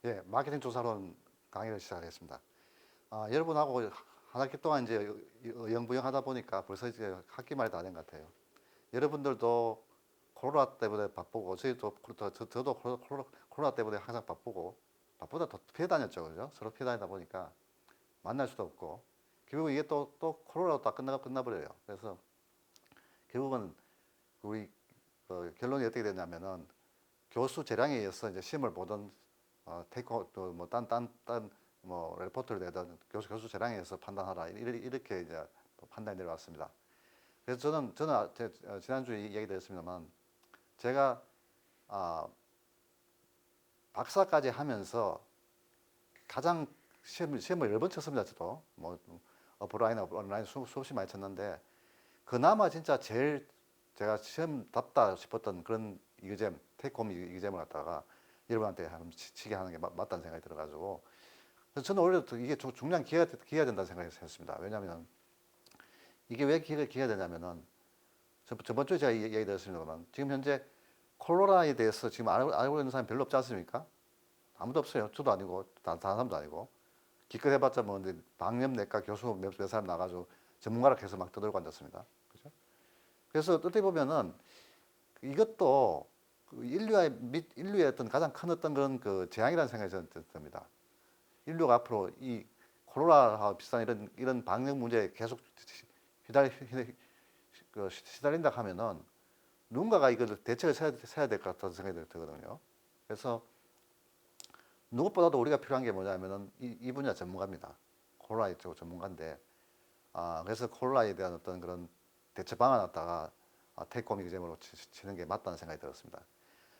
예, 마케팅 조사론 강의를 시작하겠습니다. 여러분하고 한 학기 동안 이제 영부영 하다 보니까 벌써 이제 학기 말이 다 된 것 같아요. 여러분들도 코로나 때문에 바쁘고, 저도 코로나 때문에 항상 바쁘고, 바쁘다 더 피해 다녔죠. 그죠? 서로 피해 다니다 보니까 만날 수도 없고, 결국 이게 또 코로나로 다 끝나버려요. 그래서 결국은 우리 결론이 어떻게 되냐면은 교수 재량에 의해서 이제 시험을 보던 테이크 또뭐딴뭐 레포트를 내던 교수 재량에 의해서 판단하라 이렇게 이제 판단이 내려왔습니다. 그래서 저는 지난주에 얘기 드렸습니다만 제가 아, 박사까지 하면서 가장 시험을 여러 번 쳤습니다. 저도 뭐 오프라인 온라인 수없이 많이 쳤는데 그나마 진짜 제일 제가 시험답다 싶었던 그런 이그잼 테이크홈 이그잼을 갖다가 여러분한테 한번 치게 하는 게 맞다는 생각이 들어가지고 그래서 저는 오히려 이게 중요한 기회가 된다는 생각을 했습니다. 왜냐하면 이게 왜 기회가 되냐면은 저번 주에 제가 얘기 드렸습니다만 지금 현재 코로나에 대해서 지금 알고 있는 사람이 별로 없지 않습니까? 아무도 없어요. 저도 아니고 다른 사람도 아니고 기껏 해봤자 뭐 방염내과 교수 몇 사람 나가지고 전문가라 해서 막 떠들고 앉았습니다. 그죠? 그래서 어떻게 보면은 이것도 인류의 어떤 가장 큰 어떤 그런 그 재앙이라는 생각이 저는 듭니다. 인류가 앞으로 이 코로나와 비슷한 이런 방역 문제에 계속 시달린다 하면은 누군가가 이걸 대책을 세야 될 것 같다는 생각이 들거든요. 그래서 누구보다도 우리가 필요한 게 뭐냐면은 이 분야 전문가입니다. 코로나 쪽 전문가인데, 그래서 코로나에 대한 어떤 그런 대처 방안 갖다가 테이크홈 이그잼으로 치는 게 맞다는 생각이 들었습니다.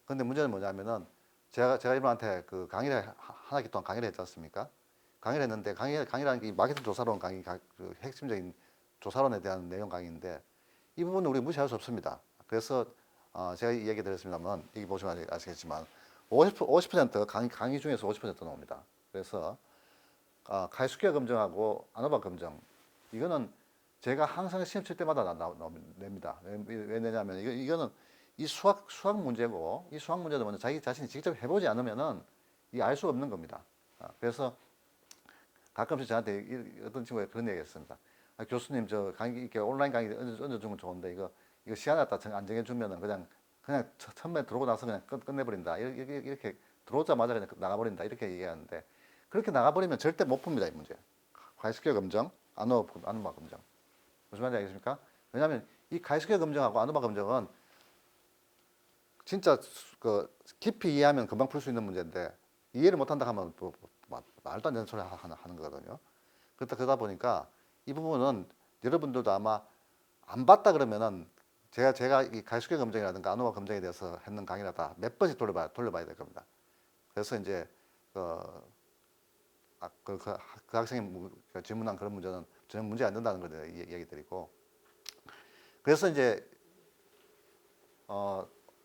그런데 문제는 뭐냐면은 제가 이분한테 그 강의를 한 학기 동안 강의를 했지 않습니까? 강의를 했는데 강의라는 게 마케팅 조사론 강의 그 핵심적인 조사론에 대한 내용 강의인데 이 부분은 우리 무시할 수 없습니다. 그래서 제가 얘기 드렸습니다만 여기 보시면 아시겠지만 50% 강의 중에서 50% 나옵니다. 그래서 카이스퀘어 검정하고 아노바 검정 이거는 제가 항상 시험 칠 때마다 냅니다. 왜 내냐면 이거는 이 수학 문제고 이 수학 문제도 먼저 자기 자신이 직접 해보지 않으면은 이 알 수 없는 겁니다. 그래서 가끔씩 저한테 어떤 친구가 그런 얘기했습니다. 교수님 저 강의 이렇게 온라인 강의 얹어주면 좋은데 이거 시간 갖다 안 정해주면은 그냥 처음에 들어오고 나서 그냥 끝내버린다. 이렇게 들어오자마자 그냥 나가버린다. 이렇게 얘기하는데 그렇게 나가버리면 절대 못 풉니다. 이 문제. 가이스퀘어 검정, 아노바 검정. 무슨 말인지 알겠습니까? 왜냐하면 이 가이스퀘어 검정하고 아노바 검정은 진짜 그 깊이 이해하면 금방 풀 수 있는 문제인데 이해를 못한다 하면 말도 안 되는 소리 하는 거거든요. 그러다 보니까 이 부분은 여러분들도 아마 안 봤다 그러면은 제가 이 가이스퀘어 검정이라든가 아노바 검정에 대해서 했는 강의를 다 몇 번씩 돌려봐야 될 겁니다. 그래서 이제 그 학생이 질문한 그런 문제는 전혀 문제 안 된다는 걸 얘기 드리고 그래서 이제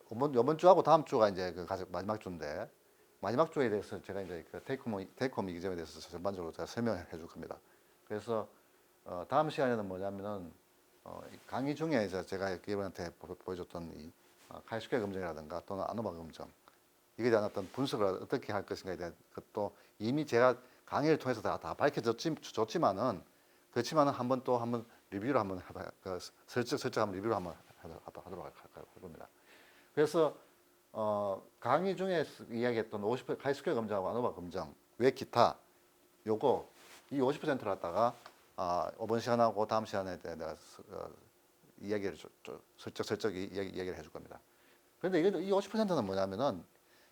이번 주하고 다음 주가 이제 그 마지막 주인데 마지막 주에 대해서 제가 이제 그 테이크홈 이기점에 대해서 전반적으로 제가 설명해 줄 겁니다. 그래서 다음 시간에는 뭐냐면은 강의 중에 제가 여러분한테 보여줬던 이 카이스퀘어 검정이라든가 또는 아노바 검정 이게 대한 어떤 분석을 어떻게 할 것인가에 대한 것도 이미 제가 강의를 통해서 다 밝혀졌지만은 그렇지만은 한번 리뷰를 한번 슬쩍 한번 리뷰를 한번 하도록 할 겁니다. 그래서 강의 중에 이야기했던 50% 카이스퀘어 검정하고 아노바 검정 왜 기타 요거 이 50%를 갖다가 이번 시간하고 다음 시간에 내가 이야기를 슬쩍 이야기를 해줄 겁니다. 그런데 이 50%는 뭐냐면은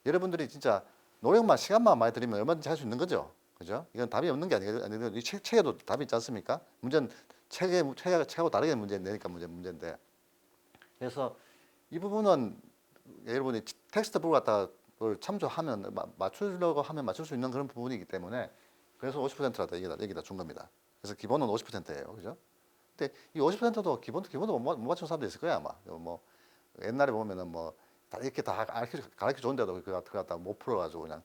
여러분들이 진짜 노력만 시간만 많이 들이면 얼마든지 할 수 있는 거죠. 그죠? 이건 답이 없는 게 아니거든요. 이 책에도 답이 있지 않습니까? 문제는 책하고 다르게 문제 내니까 문제인데. 그래서 이 부분은 여러분이 텍스트북 갖다 참조하면 맞추려고 하면 맞출 수 있는 그런 부분이기 때문에 그래서 50%라도 여기다 준 겁니다. 그래서 기본은 50%예요. 그죠? 근데 이 50%도 기본도 못 맞춘 사람도 있을 거야, 아마. 뭐 옛날에 보면은 뭐 다 이렇게 다 가르쳐 줬는데도 그거 갖다 못 풀어가지고 그냥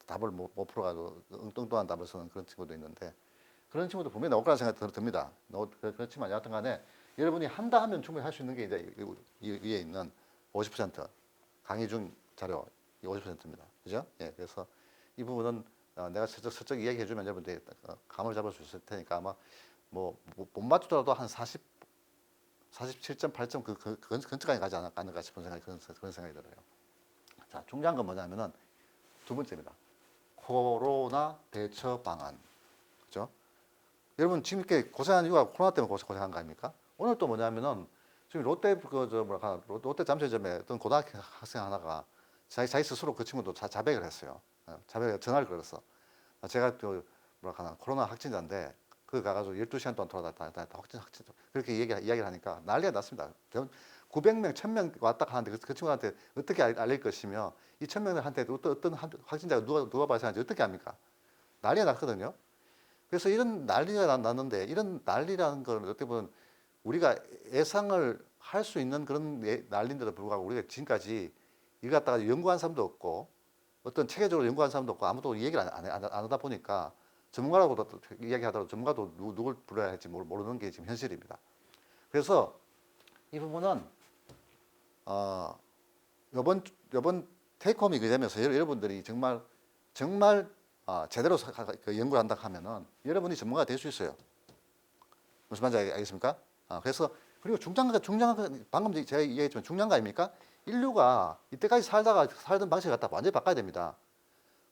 답을 못 풀어가지고 엉뚱한 답을 쓰는 그런 친구도 있는데 그런 친구도 분명히 나올 거라는 생각이 듭니다. 그렇지만 여하튼간에 여러분이 한다 하면 충분히 할 수 있는 게 이제 위에 있는 50% 강의 중 자료 50%입니다. 그죠? 예, 그래서 이 부분은 내가 슬쩍 이야기해주면 여러분들이 감을 잡을 수 있을 테니까 아마 뭐 못 맞추더라도 한 47.8점 그 근처까지 가지 않을까 싶은 그런 생각이 들어요. 자, 중요한 건 뭐냐면은 두 번째입니다. 코로나 대처 방안. 그죠? 여러분 지금 이렇게 고생하는 이유가 코로나 때문에 고생한 거 아닙니까? 오늘 또 뭐냐면은 지금 롯데 롯데 잠실점에 어떤 고등학교 학생 하나가 자기 스스로 그 친구도 자백을 했어요. 자백을 전화를 걸었어. 제가 그 코로나 확진자인데 그 가가지고 12시간 동안 돌아다니다 확진 그렇게 이야기를 하니까 난리가 났습니다. 900명, 1000명 왔다 가는데 그 친구한테 어떻게 알릴 것이며 이 1000명한테 어떤 확진자가 누가 발생하는지 어떻게 합니까? 난리가 났거든요. 그래서 이런 난리가 났는데 이런 난리라는 걸 어떻게 보면 우리가 예상을 할 수 있는 그런 난리인데도 불구하고 우리가 지금까지 이거 갖다가 연구한 사람도 없고 어떤 체계적으로 연구한 사람도 없고 아무도 얘기를 안 하다 보니까 전문가라고도 이야기하더라도 전문가도 누굴 불러야 할지 모르는 게 지금 현실입니다. 그래서 이 부분은 이번 테이크홈이 되면서 여러분들이 정말 제대로 연구를 한다 하면은 여러분이 전문가가 될 수 있어요. 무슨 말인지 알겠습니까? 그래서 그리고 중장가 방금 제가 얘기했지만 중장가 아닙니까? 인류가 이때까지 살던 방식을 갖다 완전히 바꿔야 됩니다.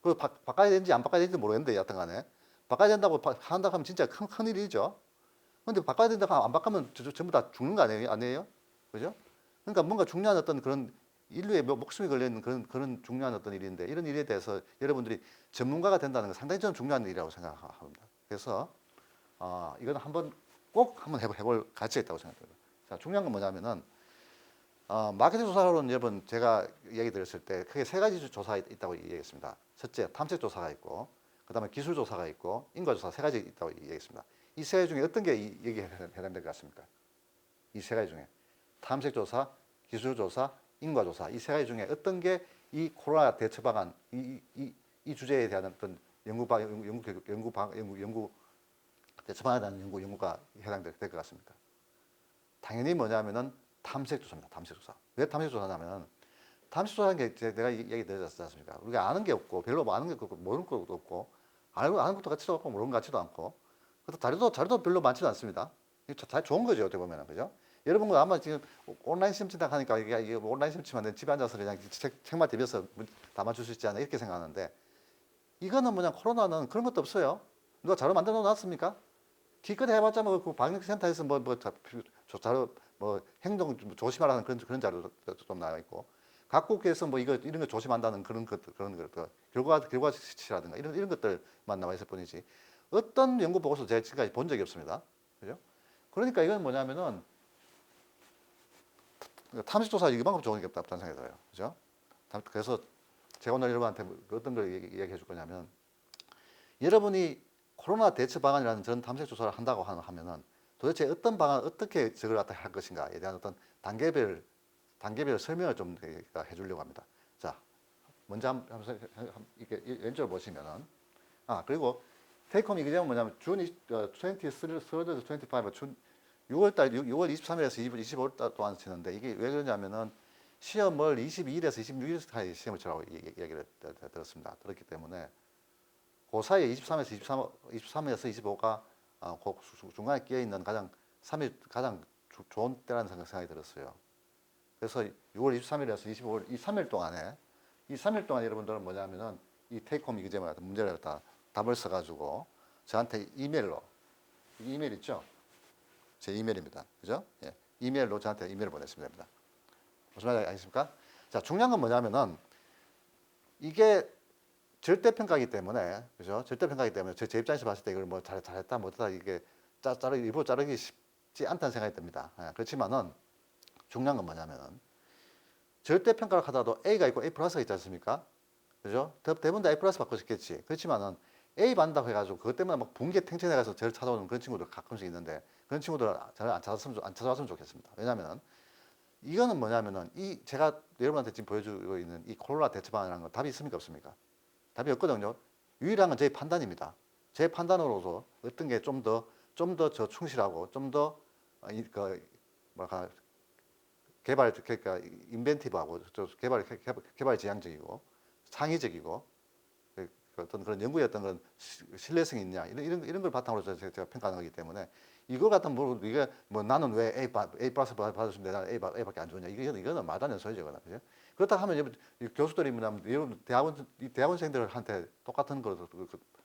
그 바꿔야 되는지 안 바꿔야 되는지 모르겠는데 여튼간에 바꿔야 된다고 한다고 하면 진짜 큰 일이죠. 근데 바꿔야 된다고 하면 안 바꾸면 전부 다 죽는 거 아니에요? 그죠? 그러니까 뭔가 중요한 어떤 그런 인류의 목숨이 걸려있는 그런 중요한 어떤 일인데 이런 일에 대해서 여러분들이 전문가가 된다는 건 상당히 저는 중요한 일이라고 생각합니다. 그래서 이건 꼭 한번 해볼 가치가 있다고 생각합니다. 자, 중요한 건 뭐냐면은 마케팅 조사로는 여러분 제가 이야기 드렸을 때 크게 세 가지 조사가 있다고 얘기했습니다. 첫째, 탐색 조사가 있고, 그 다음에 기술 조사가 있고, 인과 조사 세 가지 있다고 얘기했습니다. 이 세 가지 중에 어떤 게 여기에 해당될 것 같습니까? 이 세 가지 중에 탐색 조사, 기술 조사, 인과 조사 이 세 가지 중에 어떤 게 이 코로나 대처 방안 이 주제에 대한 어떤 연구 대처 방안에 대한 연구가 해당될 것 같습니까? 당연히 뭐냐면은 탐색 조사입니다. 탐색 조사. 왜 탐색 조사냐면 탐색 조사라는 게 내가 얘기 드렸지 않습니까? 우리가 아는 게 없고 별로 아는 게 없고 모르는 것도 없고 아는 것도 같지도 않고 모르는 것 같지도 않고 그래서 자료도 별로 많지도 않습니다. 잘 좋은 거죠 어떻게 보면은 그죠? 여러분도 아마 지금 온라인 시험 친다 하니까 이게 온라인 시험 치면 집에 앉아서 그냥 책만 대비해서 다 맞출 수 있지 않나 이렇게 생각하는데 이거는 뭐냐 코로나는 그런 것도 없어요. 누가 자료 만들어 놨습니까? 기껏 해봤자 그 방역센터에서 자료 행동 좀 조심하라는 그런 자료도 좀 나와 있고 각국에서 이런 거 조심한다는 그런 것들 결과치라든가 이런 것들만 나와 있을 뿐이지 어떤 연구 보고서 제가 지금까지 본 적이 없습니다. 그죠? 그러니까 이건 뭐냐면은 탐색조사 이만큼 좋은 게 없다는 생각이 들어요. 그죠? 그래서 제가 오늘 여러분한테 어떤 걸 이야기해 줄 거냐면 여러분이 코로나 대처 방안이라는 전 탐색 조사를 한다고 하면은 도대체 어떤 방안 어떻게 저걸 갖다 할 것인가에 대한 어떤 단계별 설명을 좀 해주려고 합니다. 자, 먼저 한번 이렇게 왼쪽을 보시면은 그리고 테이크홈 이기점은 뭐냐면 준 23, 25, 6월 23일에서 25일 동안 치는데 이게 왜 그러냐면은 시험을 22일에서 26일까지 시험을 치라고 얘기를 들었습니다. 들었기 때문에 그 사이에 23에서 23에서 25가 중간에 끼어 있는 가장 3일 가장 좋은 때라는 생각이 들었어요. 그래서 6월 23일에서 25일 이 3일 동안 여러분들은 뭐냐면은 이 테이크홈 이기점을 갖다 문제를 갖다 답을 써가지고 저한테 이메일 있죠? 제 이메일입니다. 그죠? 예. 이메일로 저한테 이메일을 보냈으면 됩니다. 무슨 말인지 아십니까? 자, 중요한 건 뭐냐면은 이게 절대평가이기 때문에, 그죠? 절대평가이기 때문에 제 입장에서 봤을 때 이걸 잘했다, 못했다, 이게 일부러 자르기 쉽지 않다는 생각이 듭니다. 예. 그렇지만은 중요한 건 뭐냐면은 절대평가를 하다도 A가 있고 A 플러스가 있지 않습니까? 그죠? 대부분 다 A 플러스 받고 싶겠지. 그렇지만은 A 받는다고 해가지고 그것 때문에 막 붕괴 탱천해 가서 저를 찾아오는 그런 친구들 가끔씩 있는데 그런 친구들 저를 안 찾아왔으면 좋겠습니다. 왜냐면은 이거는 뭐냐면은 제가 여러분한테 지금 보여주고 있는 이 코로나 대처 방안이라는 건 답이 있습니까 없습니까? 답이 없거든요. 유일한 건 제 판단입니다. 제 판단으로서 어떤 게 좀 더 저 충실하고 좀 더 뭐랄까 그러니까 인벤티브하고 개발 지향적이고 창의적이고 어떤 그런 연구의 어떤 그런 신뢰성이 있냐 이런 걸 바탕으로 제가 평가하는 거기 때문에 이거 같은 뭐 이게 뭐 나는 왜 A 플러스 받았는데 나는 A밖에 안 주냐 이거는 말도 안 되는 소리죠, 그죠? 그렇다 하면 이 교수들이 뭐냐면 여러분 대학원생들한테 똑같은 걸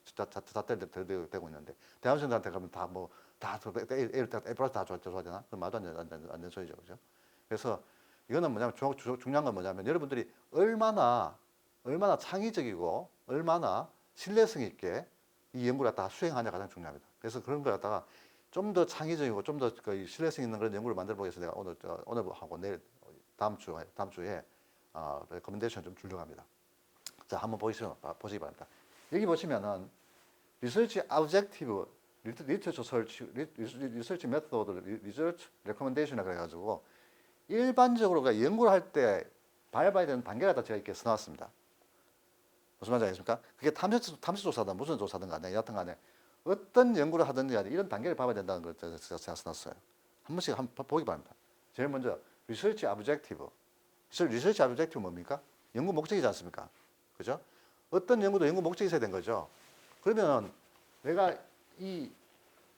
잣대를 들고 있는데 대학원생들한테 가면 다뭐다 A 플러스 다 줘야 되나? 그 말도 안 되는 소리죠, 그죠? 그래서 이거는 뭐냐면 중요한 건 뭐냐면 여러분들이 얼마나 창의적이고 얼마나 신뢰성 있게 이 연구를 갖다가 수행하냐 가장 중요합니다. 그래서 그런 걸 갖다가 좀 더 창의적이고 좀 더 신뢰성 있는 그런 연구를 만들어 보기 위해서 내가 오늘 하고 내일 다음 주에 레코멘데이션 좀 주려고 합니다. 자, 한번 보시기 바랍니다. 여기 보시면은 리서치 오브젝티브, 리서치 서치, 리서치 메소드, 리서치 레코멘데이션이라 그래가지고 일반적으로 연구를 할 때 밟아야 되는 단계를 다 제가 이렇게 써놨습니다. 무슨 말인지 알겠습니까? 그게 탐색 조사든 무슨 조사든 간에 여하튼 간에 어떤 연구를 하든지 간에 이런 단계를 밟아야 된다는 걸 제가 써놨어요. 한 번씩 한번 보기 바랍니다. 제일 먼저 리서치 오브젝티브. 리서치 오브젝티브 뭡니까? 연구 목적이지 않습니까? 그죠? 어떤 연구도 연구 목적이 있어야 되는 거죠. 그러면 내가 이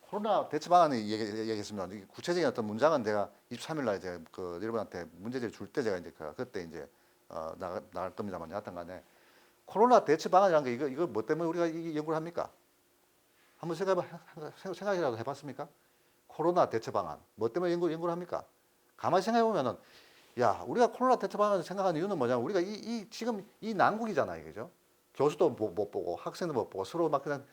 코로나 대처 방안을 얘기했습니다. 구체적인 어떤 문장은 내가 23일 날 제가 그 여러분한테 문제지를 줄 때 제가 이제 그때 이제 나갈 겁니다만 여하튼 간에 코로나 대처 방안이라는 게 이거 뭐 때문에 우리가 이 연구를 합니까? 한번 생각이라도 해봤습니까? 코로나 대처 방안 뭐 때문에 연구를 합니까? 가만히 생각해 보면은 야 우리가 코로나 대처 방안을 생각하는 이유는 뭐냐면 우리가 지금 이 난국이잖아요, 그죠? 교수도 못 보고 학생도 못 보고 서로 막 그냥